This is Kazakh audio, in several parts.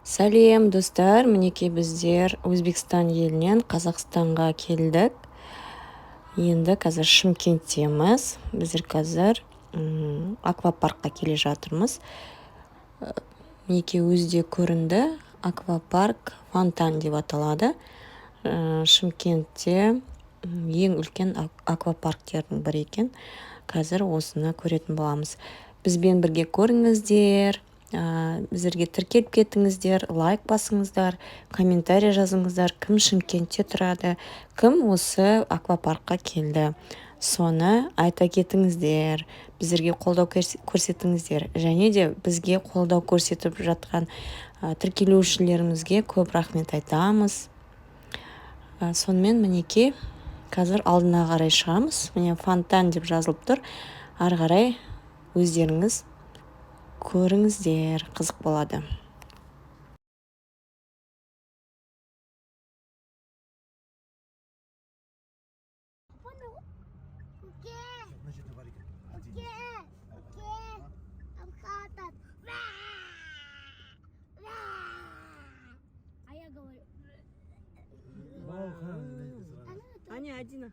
Сәлем достар, мінекей біздер Өзбекстан елінен Қазақстанға келдік. Енді қазір Шымкенттеміз. Біздер қазір аквапаркқа келе жатырмыз. Мінекей өзде көрінді. Аквапарк Фонтан деп аталады. Шымкентте ең үлкен аквапарктердің бірі екен. Қазір осыны көретін боламыз. Бізбен бірге көріңіздер. Біздерге тіркеліп кетіңіздер, лайк басыңыздар, комментарий жазыңыздар, кім Шымкентте тұрады, кім осы аквапаркқа келді. Соны айта кетіңіздер, біздерге қолдау көрсетіңіздер. Және де бізге қолдау көрсетіп жатқан тіркелушілерімізге көп рахмет айтамыз. Сонымен мінекей қазір алдына қарай шығамыз. Міне Фонтан деп жазылып тұр. Ары қарай өздеріңіз көріңіздер, қызық болады. Аня, один.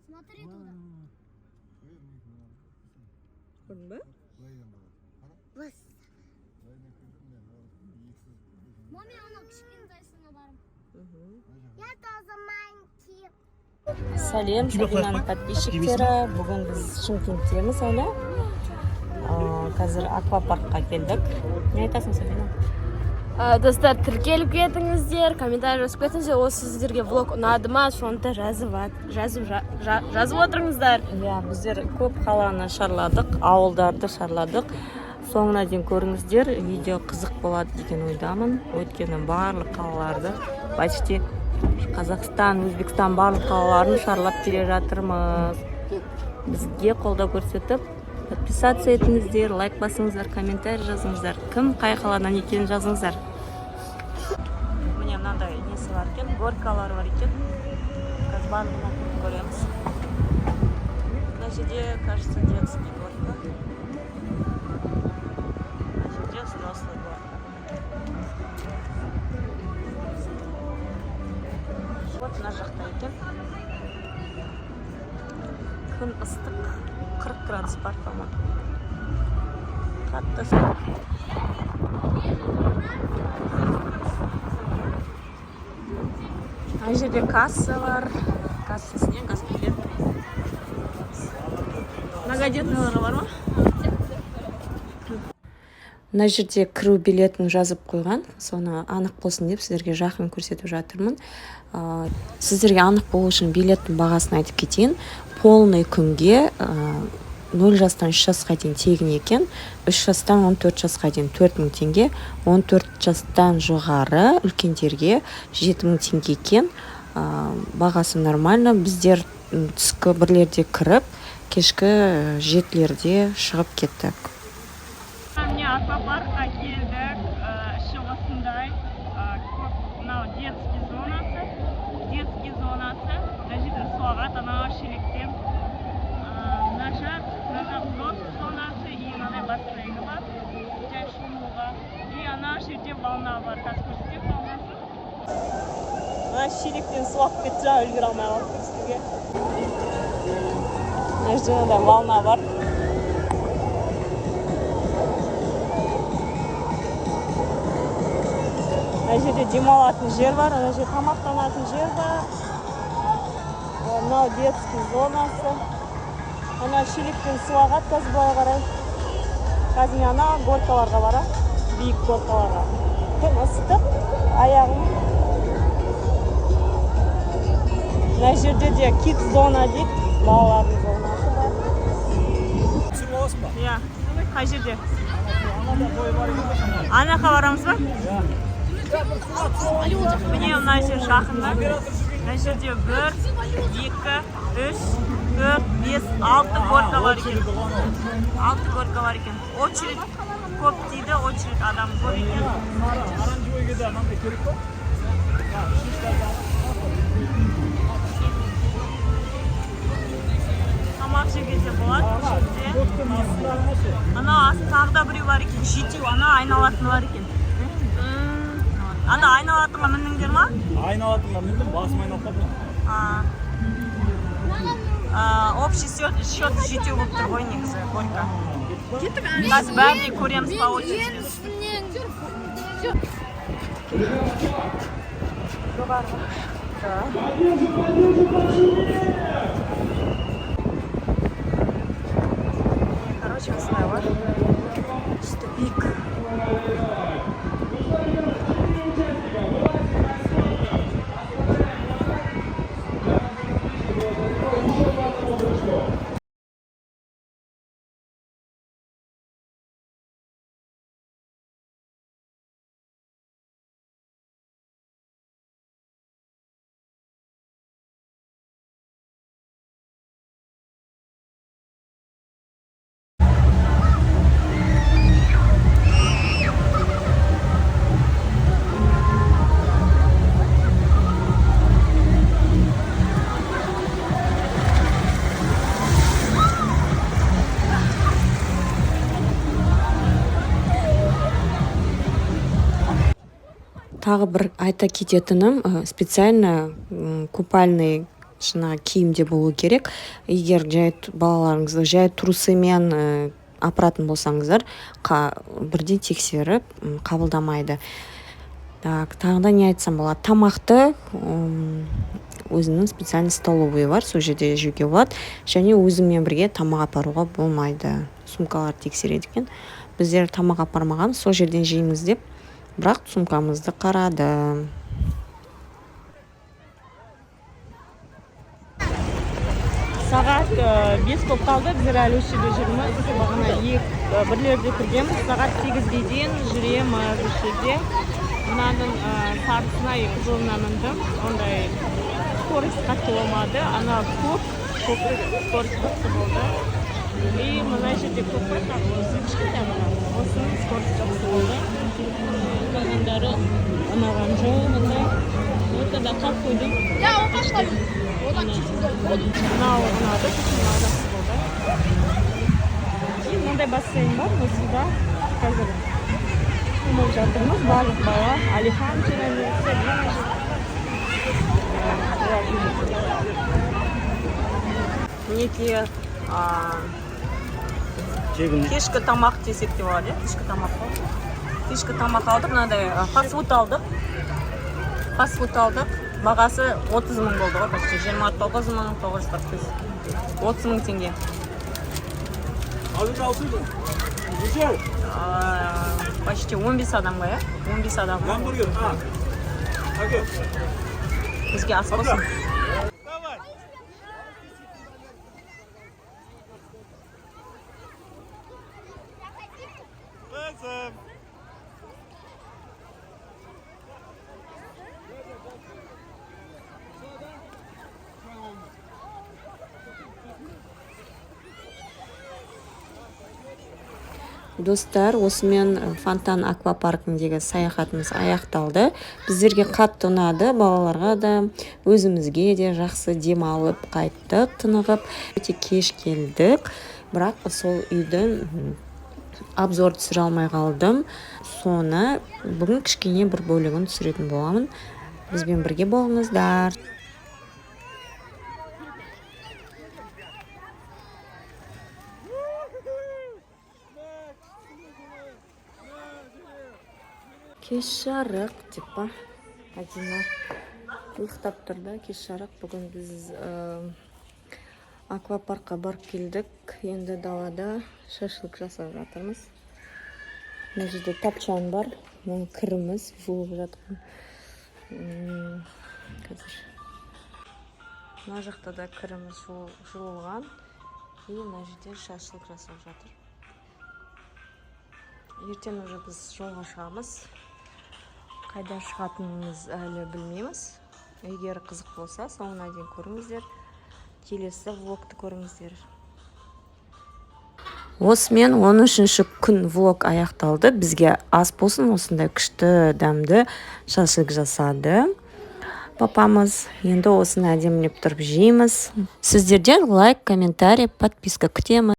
Смотри туда. Көрдің бе? Маме, она кішкентайсына барым. Я тоже маленький. Сәлем, Сабинаның подписчиктері. Бүгін біз Шымкенттеміз әлі. Қазір аквапаркқа келдік. Не айтасың, Сабина? Достар, тіркеліп кетіңіздер, комментарий жазып кетіңіздер. Осы сіздерге влог ұнады ма, сонда жазып отырыңыздар. Біздер көп қаланы шарладық, ауылдарды шарладық. Соңына дейін көріңіздер, видео қызық болады деген ойдамын. Өйткені барлық қалаларды, почти Қазақстан, Өзбекстан барлық қалаларын шарлап келе жатырмыз. Бізге қолдау көрсетіп, подписаться етіңіздер, лайк басыңыздар, комментарий жазыңыздар. Кім қай қаладан екенін жазыңыздар. Міне мынандай несі бар екен, горкалар бар екен. Қазір барлығын көреміз. Мына жерде, кажется, детский горка. Мына жерде взрослый горка. Вот мына жақта екен. Күн ыстық, 40 градус бар, по-моему. Қатты ыстық. Ана жерде касса бар. Кассасынан газ билет. Многодетныйлар бар ма? Мына жерде кіру билетін жазып қойған. Соны анық болсын деп сіздерге жақын көрсетіп жатырмын. Сіздерге анық болу үшін билеттің бағасын айтып кетейін. Полный күнге 0 жастан 3 жасқа дейін тегін екен, 3 жастан 14 жасқа дейін 4000 теңге, 14 жастан жоғары үлкендерге 7000 теңге екен. Бағасы нормально. Біздер түскі 1-лерде кіріп, кешкі 7-лерде шығып кеттік. Міне аквапаркқа келдік. Іші осындай. Мынау детский зонасы. Мына жерден су ағады, ана шелектен. Мына жақ взрослый зонасы и мынандай бассейні бар. Жай шомылуға. И ана жерде волна бар. Қазір көрсетем волнасын. Мына шелектен су ағып кетті, жаңа үлгере алмай қалдық үстіге. Мына жерде мынандай волна бар. Мына жерде демалатын жер бар, ана жерде тамақтанатын жер бар. Мынау детский зонасы. Ана шелектен су ағады, қазір былай қарай. Қазір мен ана горкаларға барам, биік горкаларға. Күн ыстық, аяғым. Мына жерде де кит зона дейді, балалардың зонасы бар. Түсіріп аласың ба? Иә, қай жерде? Анада бойы бар екен. Анақа барамыз ба? Міне мына жер жақында. Мына жерде 1, 2, 3, 4, 5, 6 горка бар екен. 6 горка бар екен. Очередь көп дейді, очередь адам көп екен. Оранжевойға да мынандай керек па? Тамақ жеуге де болады. Ана тағы да біреу бар екен, жетеу, ана айналатыны бар екен. Ана айналатынға міндіңдер ма? Айналатынға міндім, басым айналып қалды. Общий счет жетеу болып тұр ғой негізі, Горько. Қазір бәріне көреміз по очереди. Короче, осылай бар. Үсті биік. Тағы бір айта кететінім, специально купальный киімде болу керек. Егер балаларыңызды жай трусымен апаратын болсаңыздар, бірден тексеріп қабылдамайды. Тағы да не айтсам болады, тамақты өзінің специальный столовый бар, сол жерде жеуге болады, және өзіңмен бірге тамақ апаруға болмайды. Сумкалар тексереді екен. Біздер тамақ апармаған, сол жерден жейміз деп, бірақ сумкамызды қарады. Сағат 5 болып қалды, біздер әлі осы жерде жүрміз. Бағана бірлерде кіргенбіз, сағат 8-ге дейін жүреміз осы жерде. Мынаның сарысына 2 жолына міндім, ондай скорость қатты болмады, ана көп скорость қатты болды. И мына жерде көп қой, осы кішкентай мына, осының скорость жақсы болды. Қалғандары анаған жол, мындай ортада қалып қойдым. Мынау ұнады, мынау жақсы болды. Мындай бассейн бар, осында қазір қымылып жатырмыз, барлық бала, Алихан жүрмесе, мінекей кешкі тамақ десек те болады, кешкі тамақ болды. Кешкі тамақ алдық, мынандай фастфуд алдық. Бағасы 30 мың болды ғой, почти 29.945. 30 мың теңге. Почти 15 адамға, 15 адам. Бізге ас болсын. Достар, осымен Фонтан аквапаркіндегі саяхатымыз аяқталды. Біздерге қатты ұнады, балаларға да, өзімізге де жақсы демалып қайттық, тынығып. Өте кеш келдік, бірақ сол үйдің обзор түсіре алмай қалдым. Соны бүгін кішкене бір бөлігін түсіретін боламын. Бізбен бірге болыңыздар. Кеш жарық, депа. Адина ұйықтап тұрды, кеш жарық. Бүгін біз аквапаркқа барып келдік. Енді далада шашлык жасап жатырмыз. Мына жерде тапчан бар. Оның кіріміз жуылып жатқан. Қазір. Мына жақта да кіріміз жуылған. И мына жерде шашлык жасап жатыр. Ертең уже біз жолға шығамыз. Қайда шығатынымыз әлі білмейміз. Егер қызық болса, соңына дейін көріңіздер. Келесі влогты көріңіздер. Осымен 13-ші күн влог аяқталды. Бізге ас болсын, осындай күшті дәмді шашлык жасады папамыз. Енді осыны әдемілеп тұрып жейміз. Сіздерден лайк, комментарий, подписка күтеміз.